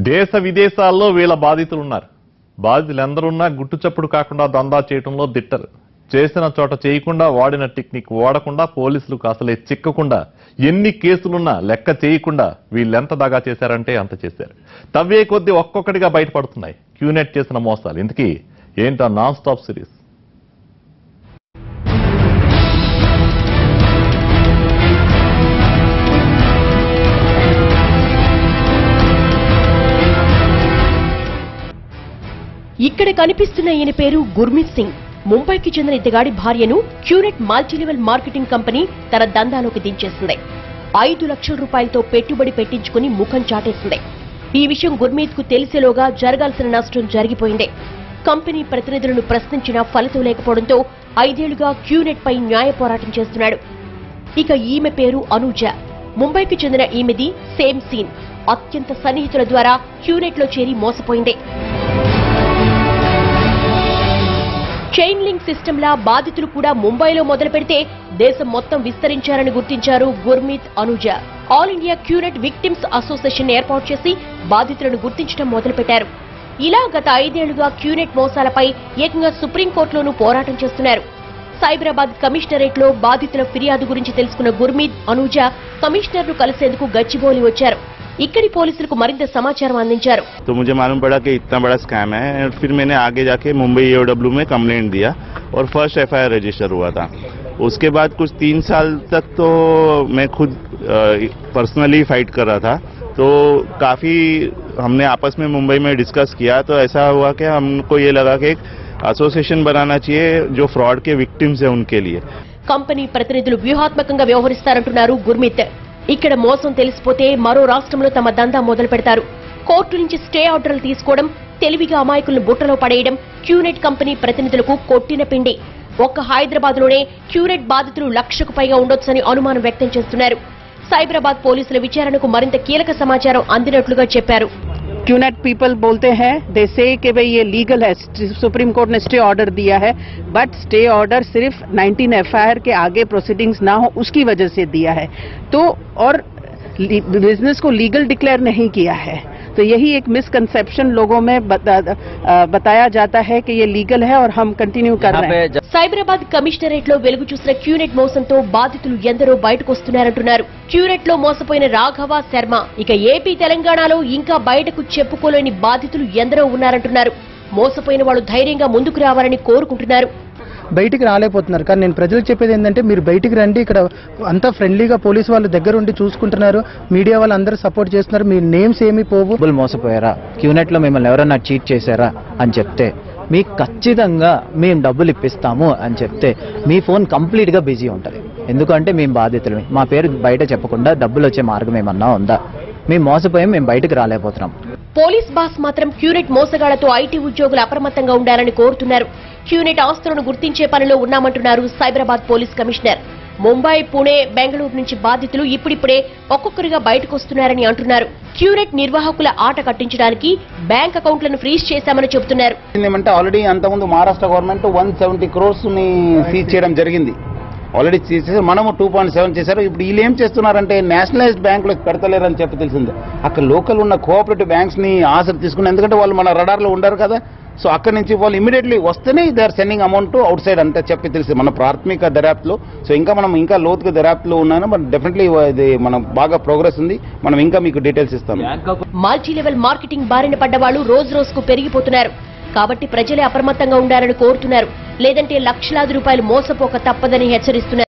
దేశ విదేశాల్లో వీళ్ళ బాధితులు ఉన్నారు. బాధితులు ఎందరున్నా గుట్టు చప్పుడు కాకుండా దందా చేయడంలో దిట్టరు. చేసిన చోట చేయకుండా వాడిన టెక్నిక్ వాడకుండా పోలీసులకు అసలే చిక్కకుండా ఎన్ని కేసులున్నా లెక్క చేయకుండా వీళ్ళెంత దాగా చేశారంటే అంత చేశారు. తవ్వే కొద్దీ ఒక్కొక్కటిగా బయటపడుతున్నాయి క్యూనెట్ చేసిన మోసాలు. ఇంతకీ ఏంటో నాన్ స్టాప్ సిరీస్. ఇక్కడ కనిపిస్తున్న ఈయన పేరు గుర్మీత్ సింగ్. ముంబైకి చెందిన ఇతగాడి భార్యను క్యూనెట్ మల్టీలెవెల్ మార్కెటింగ్ కంపెనీ తన దందాలోకి దించేసింది. 5 లక్షల రూపాయలతో పెట్టుబడి పెట్టించుకుని ముఖం చాటేసింది. ఈ విషయం గుర్మీత్ కు తెలిసేలోగా జరగాల్సిన నష్టం జరిగిపోయింది. కంపెనీ ప్రతినిధులను ప్రశ్నించినా ఫలితం లేకపోవడంతో 5 ఏళ్లుగా క్యూనెట్ పై న్యాయ పోరాటం చేస్తున్నాడు. ఇక ఈమె పేరు అనూజ. ముంబైకి చెందిన ఈమెది సేమ్ సీన్. అత్యంత సన్నిహితుల ద్వారా క్యూనెట్ లో చేరి మోసపోయింది. చైన్ లింక్ సిస్టంలా బాధితులు కూడా ముంబైలో మొదలు పెడితే దేశం మొత్తం విస్తరించారని గుర్తించారు Gurmeet, Anuja. All India QNet victims association ఏర్పాటు చేసి బాధితులను గుర్తించడం మొదలుపెట్టారు. ఇలా గత 5 ఏళ్లుగా క్యూనెట్ మోసాలపై ఏకంగా సుప్రీంకోర్టులోనూ పోరాటం చేస్తున్నారు. సైబరాబాద్ కమిషనరేట్ లో బాధితుల ఫిర్యాదు గురించి తెలుసుకున్న గుర్మీత్, అనూజ కమిషనర్ ను కలిసేందుకు గచ్చిబౌలి వచ్చారు. इकड़ी पुलिस को मरिंद समाचार अंदिंचारू. तो मुझे मालूम पड़ा कि इतना बड़ा स्कैम है. फिर मैंने आगे जाके मुंबई EOW में कंप्लेंट दिया और फर्स्ट FIR रजिस्टर हुआ था. उसके बाद कुछ 3 साल तक तो मैं खुद पर्सनली फाइट कर रहा था. तो काफी हमने आपस में मुंबई में डिस्कस किया. तो ऐसा हुआ कि हमको ये लगा कि एक एसोसिएशन बनाना चाहिए जो फ्रॉड के विक्टिम्स है उनके लिए. कंपनी प्रतिनिधुలు వ్యూహాత్మకంగా వ్యవహరిస్తారంటున్నారు గుర్మీత్. ఇక్కడ మోసం తెలిసిపోతే మరో రాష్ట్రంలో తమ దందా మొదలు పెడతారు. కోర్టు నుంచి స్టే ఆర్డర్లు తీసుకోవడం, తెలివిగా అమాయకులను బుట్టలో పడేయడం క్యూనెట్ కంపెనీ ప్రతినిధులకు కొట్టిన పిండి. ఒక్క హైదరాబాద్ లోనే క్యూనెట్ బాధితులు 1 లక్షకు పైగా ఉండొచ్చని అనుమానం వ్యక్తం చేస్తున్నారు. సైబరాబాద్ పోలీసుల విచారణకు మరింత కీలక సమాచారం అందినట్లుగా చెప్పారు. क्यूनेट पीपल बोलते हैं, दे से कि भाई ये लीगल है, सुप्रीम कोर्ट ने स्टे ऑर्डर दिया है, बट स्टे ऑर्डर सिर्फ 19 FIR के आगे प्रोसीडिंग्स ना हो उसकी वजह से दिया है. तो और बिजनेस को लीगल डिक्लेयर नहीं किया है. तो यही एक मिसकंसेप्शन लोगों में बताया जाता है कि ये लीगल है और हम कंटिन्यू कर रहे हैं. సైబరాబాద్ కమిషనరేట్ లో వెలుగు చూసిన క్యూనెట్ మోసంతో బాధితులు ఎందరో బయటకు వస్తున్నారంటున్నారు. క్యూనెట్ లో మోసపోయిన రాఘవ శర్మ, ఇక ఏపీ తెలంగాణలో ఇంకా బయటకు చెప్పుకోలేని బాధితులు ఎందరో ఉన్నారంటున్నారు. మోసపోయిన వాళ్ళు ధైర్యంగా ముందుకు రావాలని కోరుకుంటున్నారు. బయటికి రాలేకపోతున్నారు. కానీ నేను ప్రజలకు చెప్పేది ఏంటంటే, మీరు బయటికి రండి. ఇక్కడ అంతా ఫ్రెండ్లీగా పోలీసు వాళ్ళు దగ్గర ఉండి చూసుకుంటున్నారు, మీడియా వాళ్ళు అందరూ సపోర్ట్ చేస్తున్నారు. మీ నేమ్స్ ఏమీ పోవు. మోసపోయారా, క్యూనెట్ లో మిమ్మల్ని ఎవరన్నా చీట్ చేశారా అని చెప్తే మీకు ఖచ్చితంగా మేము డబ్బులు ఇప్పిస్తాము అని చెప్తే మీ ఫోన్ కంప్లీట్ గా బిజీ ఉంటుంది. ఎందుకంటే మేము బాధితులు, మా పేరు బయట చెప్పకుండా డబ్బులు వచ్చే మార్గం ఏమన్నా ఉందా? మేము మోసపోయాం, మేము బయటకు రాలేకపోతున్నాం. పోలీస్ బాస్ మాత్రం క్యూనెట్ మోసగాళ్లతో ఐటీ ఉద్యోగులు అప్రమత్తంగా ఉండాలని కోరుతున్నారు. క్యూనెట్ ఆస్తులను గుర్తించే పనిలో ఉన్నామంటున్నారు సైబరాబాద్ పోలీస్ కమిషనర్. ముంబై, పుణె, బెంగళూరు నుంచి బాధితులు ఇప్పుడిప్పుడే ఒక్కొక్కరిగా బయటకు వస్తున్నారని అంటున్నారు. క్యూనెట్ నిర్వాహకుల ఆట కట్టించడానికి బ్యాంక్ అకౌంట్లను ఫ్రీజ్ చేశామని చెబుతున్నారు. ఏమంటే ఆల్రెడీ అంతకుముందు మహారాష్ట్ర గవర్నమెంట్ 170 crores ని సీజ్ చేయడం జరిగింది. ఆల్రెడీ చేసేసారు, మనము 2.7 చేశారు. ఇప్పుడు వీళ్ళు ఏం చేస్తున్నారంటే నేషనలైజ్డ్ బ్యాంకులకు పెడతలేరని చెప్పి తెలిసింది. అక్కడ లోకల్ ఉన్న కోఆపరేటివ్ బ్యాంక్స్ ని ఆసరి తీసుకున్నారు. ఎందుకంటే వాళ్ళు మన రడార్ లో ఉండరు కదా. సో అక్కడి నుంచి వాళ్ళు ఇమీడియట్లీ వస్తేనే they are sending amount outside అంతా చెప్పి తెలిసింది మన ప్రాథమిక దర్యాప్తులో. సో మనం ఇంకా లోతుగా దర్యాప్తులో ఉన్నాను. బట్ డెఫినెట్లీ ఇది మనం బాగా ప్రోగ్రెస్ ఉంది. మనం ఇంకా మీకు డీటెయిల్స్ ఇస్తాము. మల్టీ లెవెల్ మార్కెటింగ్ బారిన పడ్డ వాళ్ళు రోజు రోజుకు పెరిగిపోతున్నారు. కాబట్టి ప్రజలే అప్రమత్తంగా ఉండాలని కోరుతున్నారు. లేదంటే లక్షలాది రూపాయలు మోసపోక తప్పదని హెచ్చరిస్తున్నారు.